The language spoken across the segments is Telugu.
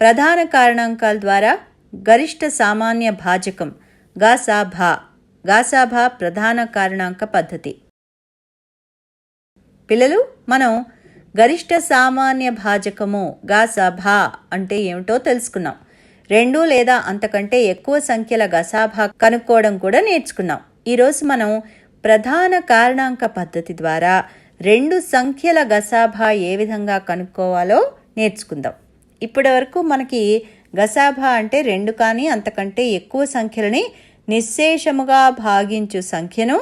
ప్రధాన కారణాంకాల ద్వారా గరిష్ట సామాన్య భాజకం గాసాభా ప్రధాన కారణాంక పద్ధతి. పిల్లలు, మనం గరిష్ట సామాన్య భాజకము గాసాభా అంటే ఏమిటో తెలుసుకున్నాం. 2 లేదా అంతకంటే ఎక్కువ సంఖ్యల గసాభా కనుక్కోవడం కూడా నేర్చుకున్నాం. ఈరోజు మనం ప్రధాన కారణాంక పద్ధతి ద్వారా 2 సంఖ్యల గసాభా ఏ విధంగా కనుక్కోవాలో నేర్చుకుందాం. ఇప్పటి వరకు మనకి గసాభా అంటే 2 కానీ అంతకంటే ఎక్కువ సంఖ్యలని నిశ్శేషముగా భాగించు సంఖ్యను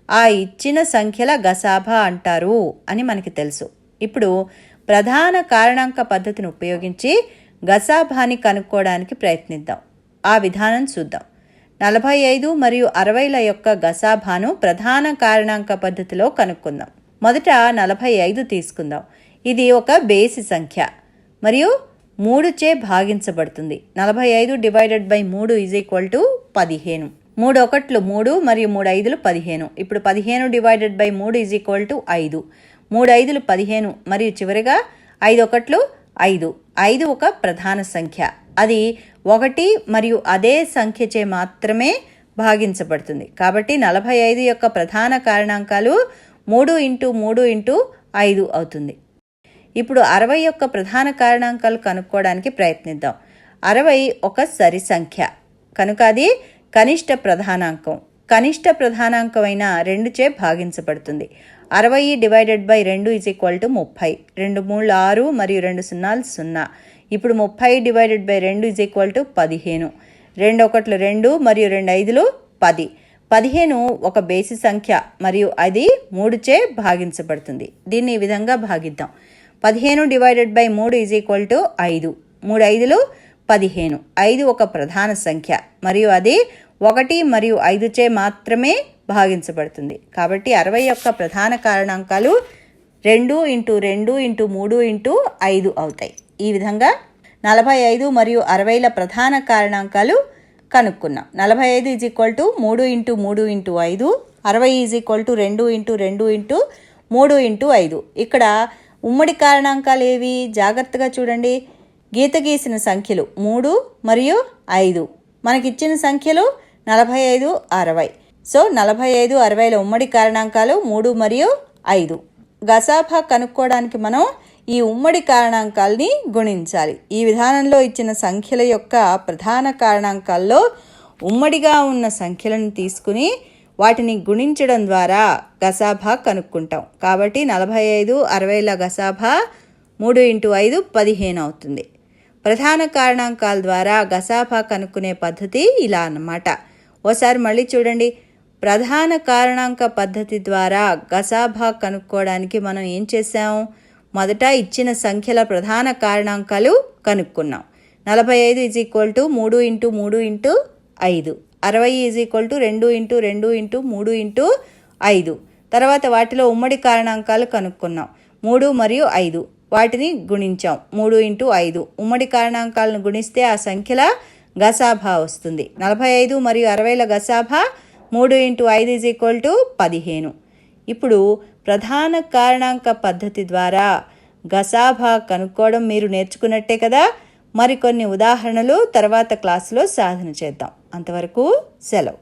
ఆ ఇచ్చిన సంఖ్యల గసాభా అంటారు అని మనకి తెలుసు. ఇప్పుడు ప్రధాన కారణాంక పద్ధతిని ఉపయోగించి గసాభాని కనుక్కోవడానికి ప్రయత్నిద్దాం. ఆ విధానం చూద్దాం. 45 మరియు 60ల యొక్క గసాభాను ప్రధాన కారణాంక పద్ధతిలో కనుక్కుందాం. మొదట 45 తీసుకుందాం. ఇది ఒక బేసి సంఖ్య మరియు 3చే భాగించబడుతుంది. 45 divided by 3 is equal to 15. 3 ఒకట్లు 3 మరియు 3 ఐదులు 15. ఇప్పుడు 15 divided by 3 is equal to 5. 3 ఐదులు 15 మరియు చివరిగా 5 ఒకట్లు 5. 5 ఒక ప్రధాన సంఖ్య. అది 1 మరియు అదే సంఖ్యచే మాత్రమే భాగించబడుతుంది. కాబట్టి 45 యొక్క ప్రధాన కారణాంకాలు 3 × 3 × 5 అవుతుంది. ఇప్పుడు 60 యొక్క ప్రధాన కారణాంకాలు కనుక్కోవడానికి ప్రయత్నిద్దాం. 60 ఒక సరి సంఖ్య కనుక అది కనిష్ట ప్రధానాంకం. కనిష్ట ప్రధానాంకమైన 2చే భాగించబడుతుంది. 60 divided by 2 is equal to 30. 2 3 6 మరియు 2 0 0. ఇప్పుడు 30 divided by 2 is equal to 15. 2 ఒకట్లు 2 మరియు 2 ఐదులు 10. 15 ఒక బేసి సంఖ్య మరియు అది 3చే భాగించబడుతుంది. దీన్ని ఈ విధంగా భాగిద్దాం. 15 divided by 3 is equal to 5. 3 ఐదులు 15. 5 ఒక ప్రధాన సంఖ్య మరియు అది 1 మరియు 5చే మాత్రమే భాగించబడుతుంది. కాబట్టి 60 యొక్క ప్రధాన కారణాంకాలు 2 × 2 × 3 × 5 అవుతాయి. ఈ విధంగా 45 మరియు 60ల ప్రధాన కారణాంకాలు కనుక్కున్నాం. 45 is equal to 3 × 3 × 5. 60 is equal to 2 × 2 × 3 × 5. ఇక్కడ ఉమ్మడి కారణాంకాలు ఏవి? జాగ్రత్తగా చూడండి. గీత గీసిన సంఖ్యలు 3 మరియు 5. మనకిచ్చిన సంఖ్యలు 45, 60. సో 45, 60ల ఉమ్మడి కారణాంకాలు 3 మరియు 5. గసాభా కనుక్కోవడానికి మనం ఈ ఉమ్మడి కారణాంకాల్ని గుణించాలి. ఈ విధానంలో ఇచ్చిన సంఖ్యల యొక్క ప్రధాన కారణాంకాల్లో ఉమ్మడిగా ఉన్న సంఖ్యలను తీసుకుని వాటిని గుణించడం ద్వారా గసాభా కనుక్కుంటాం. కాబట్టి 45, 60ల గసాభా 3 × 5 15 అవుతుంది. ప్రధాన కారణాంకాల ద్వారా గసాభా కనుక్కునే పద్ధతి ఇలా అన్నమాట. ఓసారి మళ్ళీ చూడండి. ప్రధాన కారణాంక పద్ధతి ద్వారా గసాభా కనుక్కోవడానికి మనం ఏం చేసాం? మొదట ఇచ్చిన సంఖ్యల ప్రధాన కారణాంకాలు కనుక్కున్నాం. 45 is equal to 3 × 3 × 5. 60 is equal to 2 × 2 × 3 × 5. తర్వాత వాటిలో ఉమ్మడి కారణాంకాలు కనుక్కున్నాం. 3 మరియు 5. వాటిని గుణించాం. 3 × 5. ఉమ్మడి కారణాంకాలను గుణిస్తే ఆ సంఖ్యల గసాభా వస్తుంది. 45 మరియు 60ల గసాభా 3 × 5 ఈజ్ ఈక్వల్ టు 15. ఇప్పుడు ప్రధాన కారణాంక పద్ధతి ద్వారా గసాభా కనుక్కోవడం మీరు నేర్చుకున్నట్టే కదా. మరికొన్ని ఉదాహరణలు తర్వాత క్లాసులో సాధన చేద్దాం. అంతవరకు సెలవు.